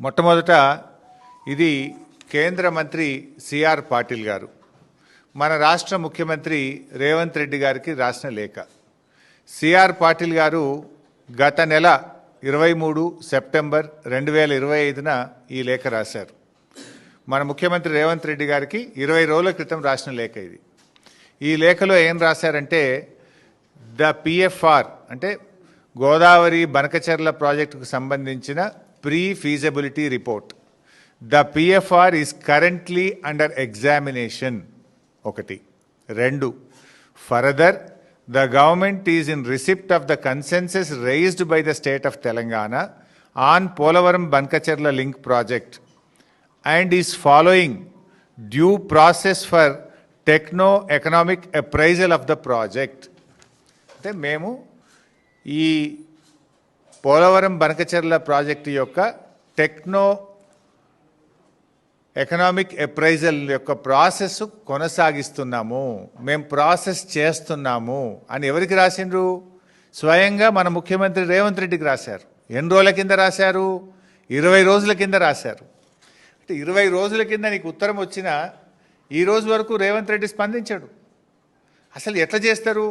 మొట్టమొదట ఇది కేంద్ర మంత్రి సిఆర్ పాటిల్ గారు మన రాష్ట్ర ముఖ్యమంత్రి రేవంత్ రెడ్డి గారికి రాసిన లేఖ. సిఆర్ పాటిల్ గారు గత నెల 23 సెప్టెంబర్ 2025న ఈ లేఖ రాశారు. మన ముఖ్యమంత్రి రేవంత్ రెడ్డి గారికి 20 రోజుల క్రితం రాసిన లేఖ ఇది. ఈ లేఖలో ఏం రాశారంటే, ద పిఎఫ్ఆర్ అంటే గోదావరి బనకచెర్ల ప్రాజెక్టుకు సంబంధించిన pre feasibility report, the PFR is currently under examination. 1. 2. Further, the government is in receipt of the consensus raised by the state of Telangana on Polavaram Bankacherla link project and is following due process for techno-economic appraisal of the project. అంటే మేము ఈ Polavaram Banakacherla project యొక్క economic appraisal యొక్క process కొనసాగిస్తున్నాము, మేము process చేస్తున్నాము అని ఎవరికి రాసిండ్రు? స్వయంగా మన ముఖ్యమంత్రి రేవంత్ రెడ్డికి రాశారు. ఎన్ని రోజుల కింద రాశారు? 20 రోజుల కింద రాశారు. అంటే 20 రోజుల కింద నీకు ఉత్తరం వచ్చినా ఈ రోజు వరకు రేవంత్ రెడ్డి స్పందించాడు. అసలు ఎట్లా చేస్తారు?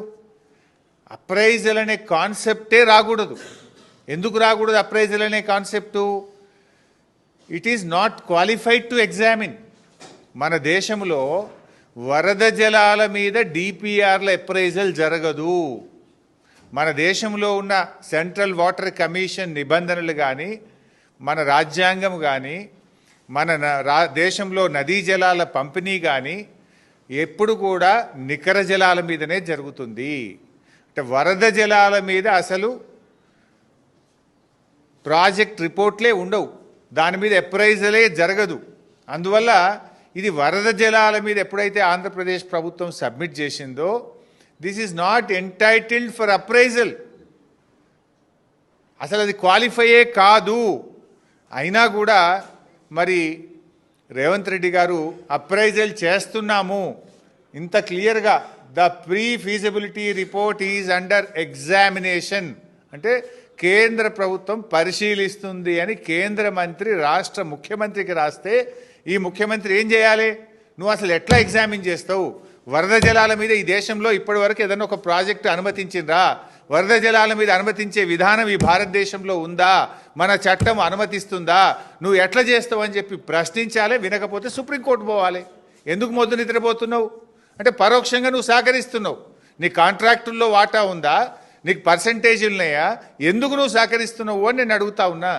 అప్రైజల్ అనే కాన్సెప్టే రాకూడదు. ఎందుకు రాకూడదు అప్రైజల్ అనే concept? It is not qualified to examine. మన దేశంలో వరద జలాల మీద డిపిఆర్ల అప్రైజల్ జరగదు. మన దేశంలో ఉన్న సెంట్రల్ వాటర్ కమిషన్ నిబంధనలు కానీ, మన రాజ్యాంగం కానీ, మన దేశంలో నదీ జలాల పంపిణీ కానీ ఎప్పుడు కూడా నికర జలాల మీదనే జరుగుతుంది. అంటే వరద జలాల మీద అసలు ప్రాజెక్ట్ రిపోర్ట్లే ఉండవు, దాని మీద అప్రైజలే జరగదు. అందువల్ల ఇది వరద జలాల మీద ఎప్పుడైతే ఆంధ్రప్రదేశ్ ప్రభుత్వం సబ్మిట్ చేసిందో, this is not entitled for appraisal. అసలు అది క్వాలిఫైయే కాదు. అయినా కూడా మరి రేవంత్ రెడ్డి గారు అప్రైజల్ చేస్తున్నాము ఇంత క్లియర్గా, the pre feasibility report is under examination అంటే కేంద్ర ప్రభుత్వం పరిశీలిస్తుంది అని కేంద్ర మంత్రి రాష్ట్ర ముఖ్యమంత్రికి రాస్తే ఈ ముఖ్యమంత్రి ఏం చేయాలి? నువ్వు అసలు ఎట్లా ఎగ్జామిన్ చేస్తావు? వరద జలాల మీద ఈ దేశంలో ఇప్పటి వరకు ఏదైనా ఒక ప్రాజెక్టు అనుమతించిందా? వరద జలాల మీద అనుమతించే విధానం ఈ భారతదేశంలో ఉందా? మన చట్టం అనుమతిస్తుందా? నువ్వు ఎట్లా చేస్తావు అని చెప్పి ప్రశ్నించాలి. వినకపోతే సుప్రీంకోర్టు పోవాలి. ఎందుకు మొద్దు నిద్రపోతున్నావు? అంటే పరోక్షంగా నువ్వు సహకరిస్తున్నావు. నీ కాంట్రాక్టుల్లో వాటా ఉందా? నీకు పర్సంటేజ్ ఉన్నాయా? ఎందుకు నువ్వు సహకరిస్తున్నావు అని నేను అడుగుతా ఉన్నా.